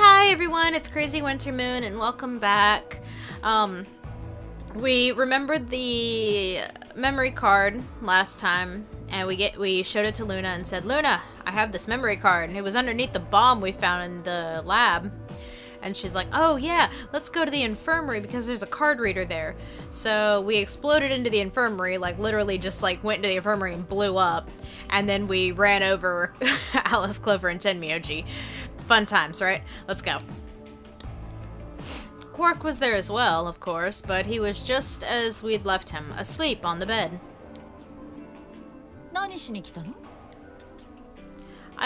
Hi everyone, it's Crazy Winter Moon and welcome back. We remembered the memory card last time and we showed it to Luna and said, Luna, I have this memory card, and it was underneath the bomb we found in the lab. And she's like, oh yeah, let's go to the infirmary because there's a card reader there. So we exploded into the infirmary, like literally just like went into the infirmary and blew up. And then we ran over Alice, Clover, and Tenmyoji. Fun times, right? Let's go. Quark was there as well, of course, but he was just as we'd left him, asleep on the bed. I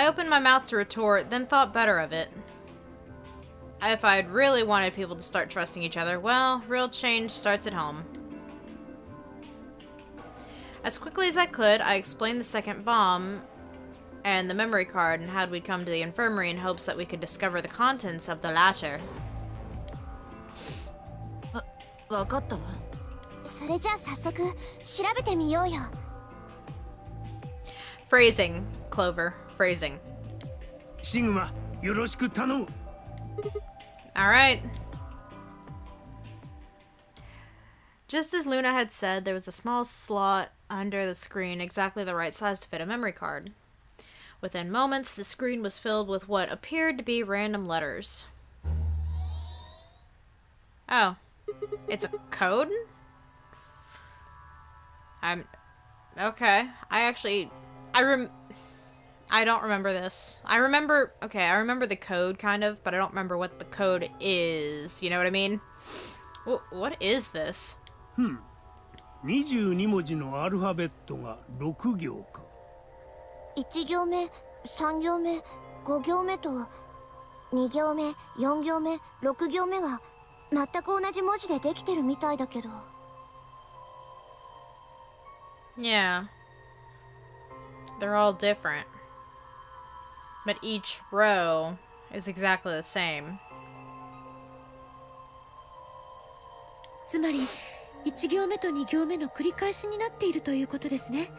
opened my mouth to retort, then thought better of it. If I'd really wanted people to start trusting each other, well, real change starts at home. As quickly as I could, I explained the second bomb and the memory card and how we'd come to the infirmary in hopes that we could discover the contents of the latter. Phrasing, Clover. Phrasing. Alright. Just as Luna had said, there was a small slot under the screen exactly the right size to fit a memory card. Within moments, the screen was filled with what appeared to be random letters. Oh. It's a code? Okay. I don't remember this. I remember the code, kind of, but I don't remember what the code is. You know what I mean? What is this? 22文字のアルファベットが6行か。1行目、3行目、5行目と2行目、4行目、6行目が全く同じ文字でできてるみたいだけど。Yeah. They're all different. But each row is exactly the same. つまり1行目と2行目の繰り返しになっているということですね。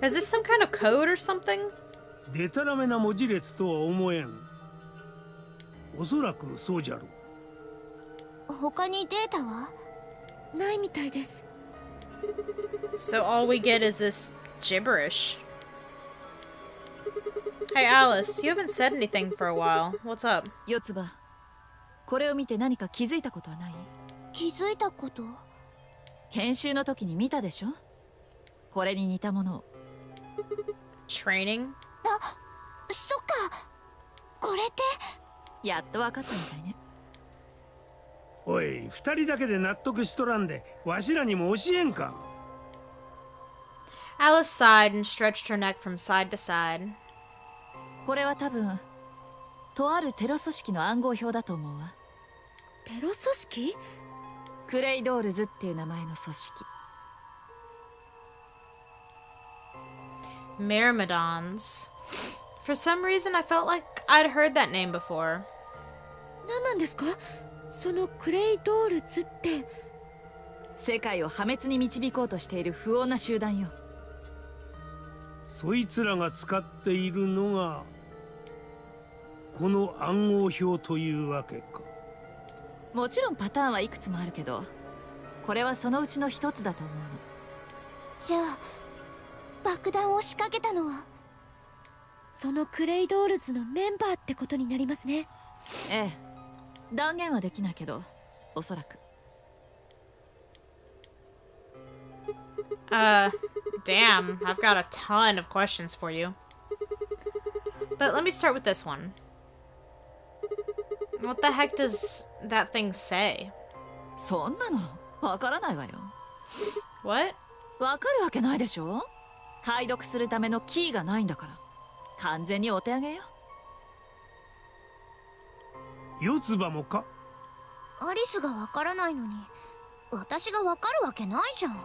Is this some kind of code or something? デタラメな文字列とは思えん。おそらくそうじゃろう。他にデータはないみたいです。So all we get is this gibberish. Hey Alice, you haven't said anything for a while. What's up? 四つ葉、これを見て何か気づいたことはない？気づいたこと？研修の時に見たでしょ？これに似たものを。Training? あ、そっか。これって。やっと分かったみたいね。おい、二人だけで納得しとらんで、わしらにも教えんか。Alice sighed and stretched her neck from side to side. これは多分、とあるテロ組織の暗号表だと思うわ。テロ組織？クレイドールズっていう名前の組織。Myrmidons. For some reason, I felt like I'd heard that name before. 何なんですか？そのクレイドールズって。世界を破滅に導こうとしている不穏な集団よ。そいつらが使っているのがこの暗号表というわけか。もちろんパターンはいくつもあるけど、これはそのうちの一つだと思うの。じゃあ爆弾を仕掛けたのはそのクレイドールズのメンバーってことになりますね。ええ、断言はできないけど、おそらく。Damn, I've got a ton of questions for you. But let me start with this one. What the heck does that thing say? そんなのわからないわよ。What? わかるわけないでしょ。解読するためのキーがないんだから。完全にお手上げよ。四つ葉もか？アリスがわからないのに私がわかるわけないじゃん。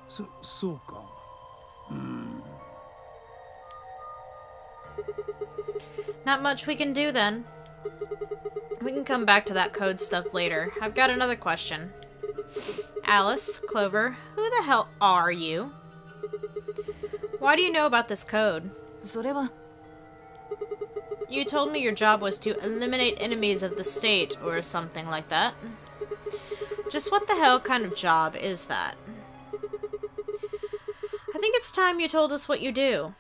そうか。Not much we can do then. We can come back to that code stuff later. I've got another question. Alice, Clover, who the hell are you? Why do you know about this code? それは You told me your job was to eliminate enemies of the state, or something like that. Just what the hell kind of job is that? I think it's time you told us what you do.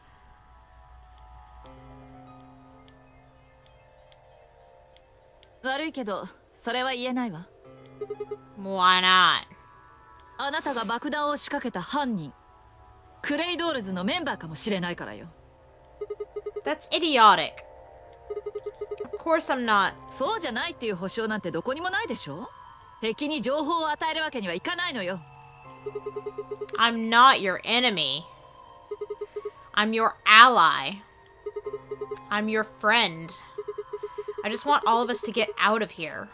悪いけどそれは言えないわ。 Why not? あなたが爆弾を仕掛けた犯人、クレイドールズのメンバーかもしれないからよ。 That's idiotic. Of course I'm not. そうじゃないっていう保証なんてどこにもないでしょ。敵に情報を与えるわけにはいかないのよ。 I'm not your enemy. I'm your ally. I'm your friend. I just want all of us to get out of here.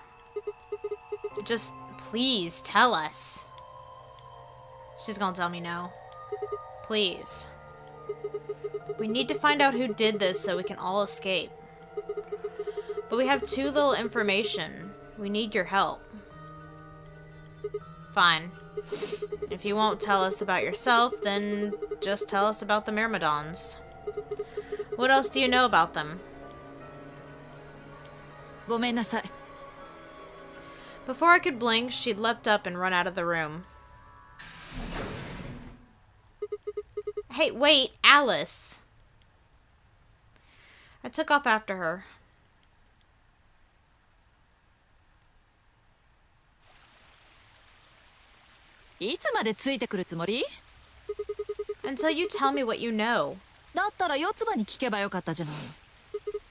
Just please tell us. She's gonna tell me no. Please. We need to find out who did this so we can all escape. But we have too little information. We need your help. Fine. If you won't tell us about yourself, then just tell us about the Myrmidons. What else do you know about them? ごめんなさい。 Before I could blink, she'd leapt up and run out of the room. Hey, wait, Alice! I took off after her. いつまでついてくるつもり？ Until you tell me what you know. だったら四つ葉に聞けばよかったじゃない。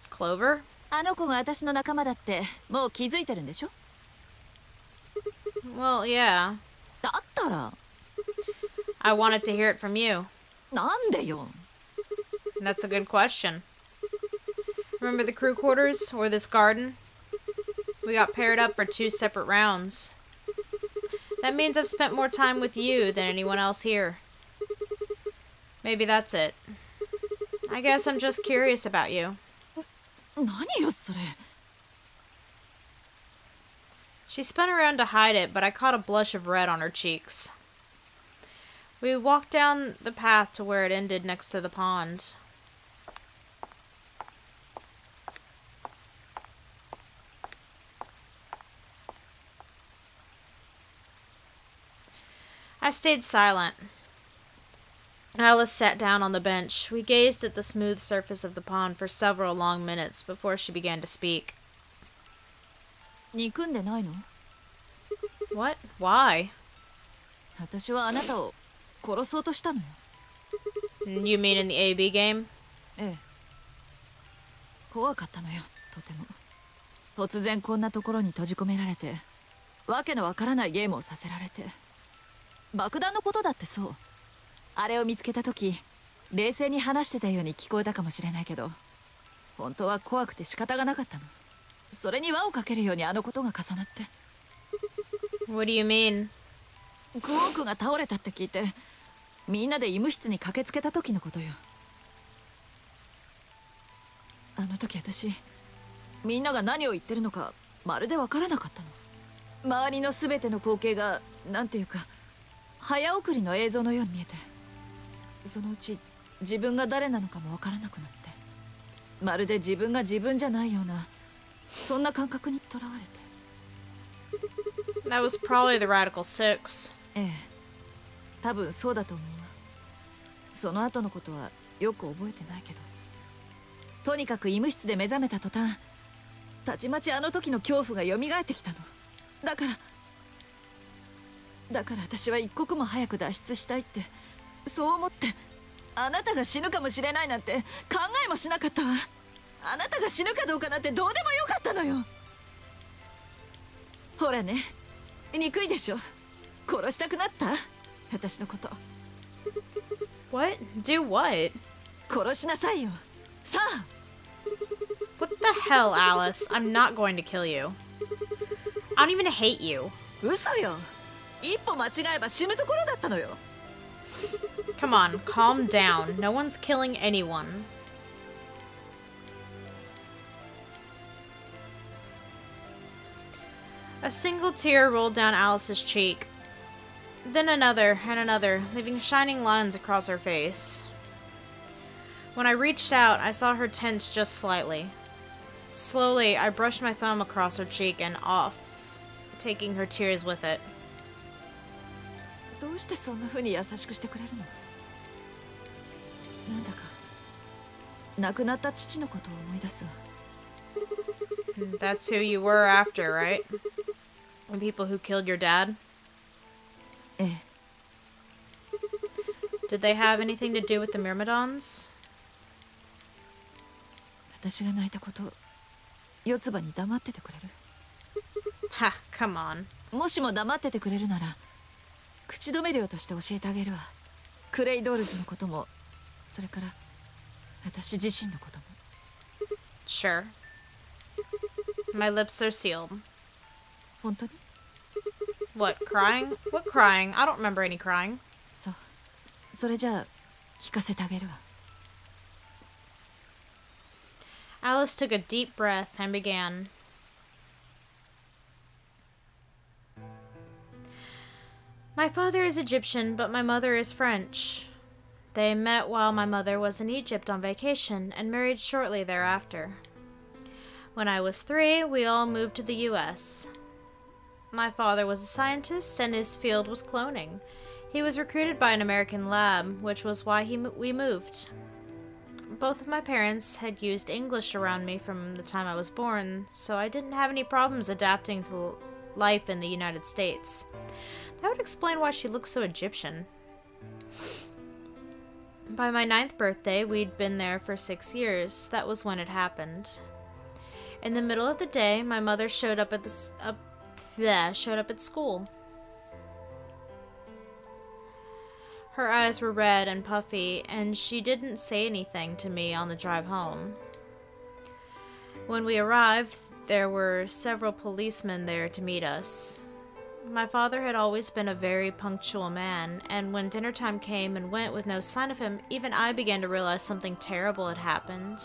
Clover? あの子が私の仲間だってもう気づいてるんでしょ？ Well, yeah. だったら I wanted to hear it from you. なんでよ。 That's a good question. Remember the crew quarters or this garden? We got paired up for 2 separate rounds. That means I've spent more time with you than anyone else here. Maybe that's it. I guess I'm just curious about you. 何よそれ。 She spun around to hide it, but I caught a blush of red on her cheeks. We walked down the path to where it ended next to the pond. I stayed silent. Alice sat down on the bench. We gazed at the smooth surface of the pond for several long minutes before she began to speak. 憎んでないの？ What? Why? 私はあなたを殺そうとしたのよ。 You mean in the AB game? ええ。怖かったのよ、とても。突然こんなところに閉じ込められて、わけのわからないゲームをさせられて。爆弾のことだってそう。あれを見つけた時、冷静に話してたように聞こえたかもしれないけど、本当は怖くて仕方がなかったの。それに輪をかけるようにあのことが重なって。 What do you mean? クオークが倒れたって聞いて、みんなで医務室に駆けつけた時のことよ。あの時私、みんなが何を言ってるのかまるでわからなかったの。周りのすべての光景がなんていうか早送りの映像のように見えて、そのうち自分が誰なのかもわからなくなって、まるで自分が自分じゃないようなそんな感覚にとらわれて。 That was probably the Radical Six. ええ、多分そうだと思うわ。その後のことはよく覚えてないけど、とにかく医務室で目覚めた途端、たちまちあの時の恐怖が蘇ってきたの。だから私は一刻も早く脱出したいって、そう思って、あなたが死ぬかもしれないなんて考えもしなかったわ。あなたが死ぬかどうかなんてどうでもよかったのよ。ほらね、憎いでしょ。殺したくなった？私のこと。 What? Do what? 殺しなさいよ。さあ。 What the hell, Alice? I'm not going to kill you. I don't even hate you. 嘘よ。一歩間違えば死ぬところだったのよ。 Come on, calm down. No one's killing anyone. A single tear rolled down Alice's cheek. Then another and another, leaving shining lines across her face. When I reached out, I saw her tense just slightly. Slowly, I brushed my thumb across her cheek and off, taking her tears with it. どうしてそんな風に優しくしてくれるの？なんだか亡くなった父のことを思い出すわ。That's who you were after, right? The people who killed your dad? ええ。Did they have anything to do with the Myrmidons? 私が泣いたこと、四つ葉に黙っててくれる？ Ha, come on. もしも黙っててくれるなら、口止め料として教えてあげるわ。クレイドールズのことも、それから私自身のことも。Sure. My lips are sealed. 本当に？ What, crying? What crying? I don't remember any crying. そう。それじゃあ聞かせてあげるわ。Alice took a deep breath and began. My father is Egyptian, but my mother is French. They met while my mother was in Egypt on vacation and married shortly thereafter. When I was 3, we all moved to the U.S. My father was a scientist and his field was cloning. He was recruited by an American lab, which was why we moved. Both of my parents had used English around me from the time I was born, so I didn't have any problems adapting to life in the United States. That would explain why she looked so Egyptian. By my 9th birthday, we'd been there for 6 years. That was when it happened. In the middle of the day, my mother showed up at school. Her eyes were red and puffy, and she didn't say anything to me on the drive home. When we arrived, there were several policemen there to meet us. My father had always been a very punctual man, and when dinner time came and went with no sign of him, even I began to realize something terrible had happened.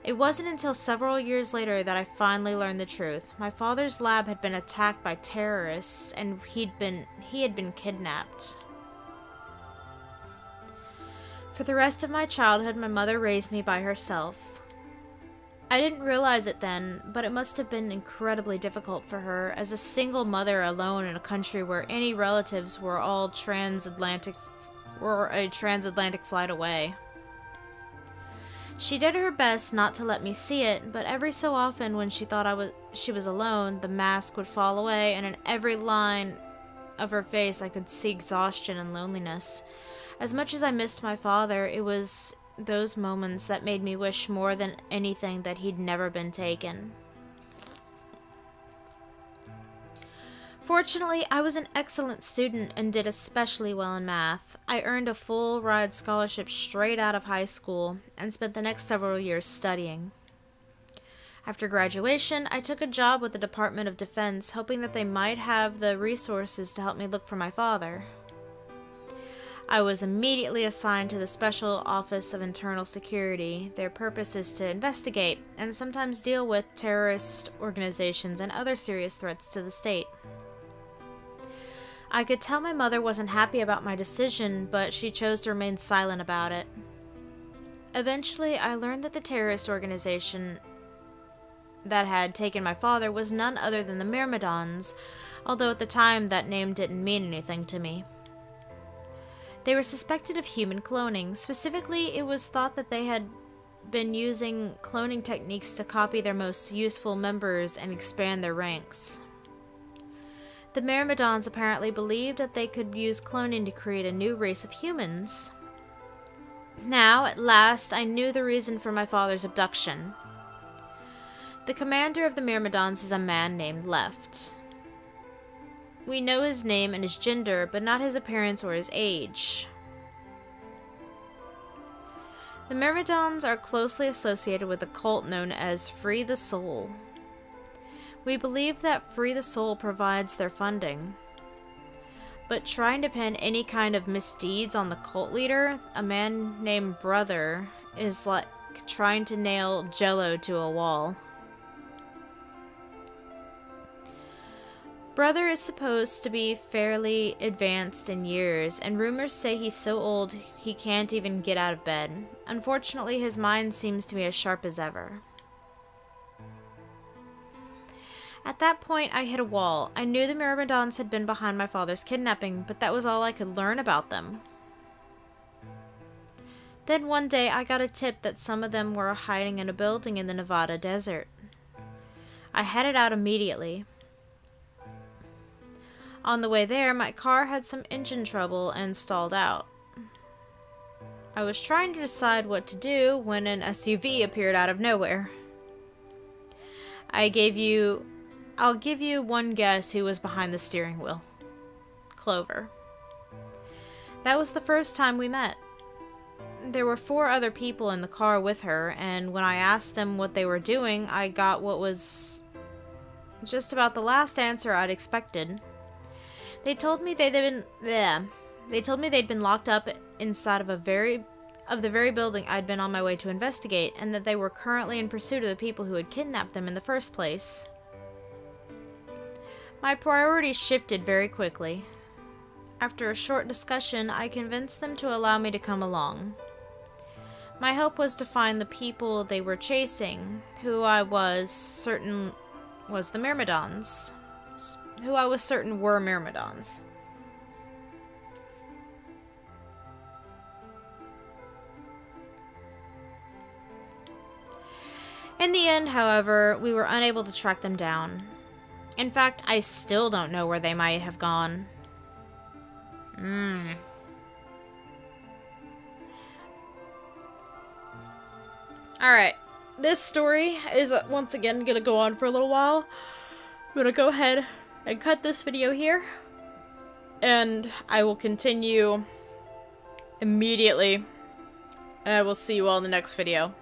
It wasn't until several years later that I finally learned the truth. My father's lab had been attacked by terrorists, and he had been kidnapped. For the rest of my childhood, my mother raised me by herself. I didn't realize it then, but it must have been incredibly difficult for her as a single mother alone in a country where any relatives were all a transatlantic flight away. She did her best not to let me see it, but every so often when she thought she was alone, the mask would fall away, and in every line of her face I could see exhaustion and loneliness. As much as I missed my father, it was those moments that made me wish more than anything that he'd never been taken. Fortunately, I was an excellent student and did especially well in math. I earned a full-ride scholarship straight out of high school and spent the next several years studying. After graduation, I took a job with the Department of Defense, hoping that they might have the resources to help me look for my father. I was immediately assigned to the Special Office of Internal Security. Their purpose is to investigate and sometimes deal with terrorist organizations and other serious threats to the state. I could tell my mother wasn't happy about my decision, but she chose to remain silent about it. Eventually, I learned that the terrorist organization that had taken my father was none other than the Myrmidons, although at the time that name didn't mean anything to me. They were suspected of human cloning. Specifically, it was thought that they had been using cloning techniques to copy their most useful members and expand their ranks. The Myrmidons apparently believed that they could use cloning to create a new race of humans. Now, at last, I knew the reason for my father's abduction. The commander of the Myrmidons is a man named Left. We know his name and his gender, but not his appearance or his age. The Myrmidons are closely associated with a cult known as Free the Soul. We believe that Free the Soul provides their funding. But trying to pin any kind of misdeeds on the cult leader, a man named Brother, is like trying to nail Jello to a wall. Brother is supposed to be fairly advanced in years, and rumors say he's so old he can't even get out of bed. Unfortunately, his mind seems to be as sharp as ever. At that point, I hit a wall. I knew the Myrmidons had been behind my father's kidnapping, but that was all I could learn about them. Then one day, I got a tip that some of them were hiding in a building in the Nevada desert. I headed out immediately. On the way there, my car had some engine trouble and stalled out. I was trying to decide what to do when an SUV appeared out of nowhere. I'll give you one guess who was behind the steering wheel. Clover. That was the first time we met. There were 4 other people in the car with her, and when I asked them what they were doing, I got what was just about the last answer I'd expected. They told me they'd been locked up inside of the very building I'd been on my way to investigate, and that they were currently in pursuit of the people who had kidnapped them in the first place. My priorities shifted very quickly. After a short discussion, I convinced them to allow me to come along. My hope was to find the people they were chasing, who I was certain was the Myrmidons. Who I was certain were Myrmidons. In the end, however, we were unable to track them down. In fact, I still don't know where they might have gone. Alright, this story is once again gonna go on for a little while. I'm gonna go ahead and cut this video here, and I will continue immediately, and I will see you all in the next video.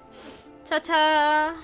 Ta-ta!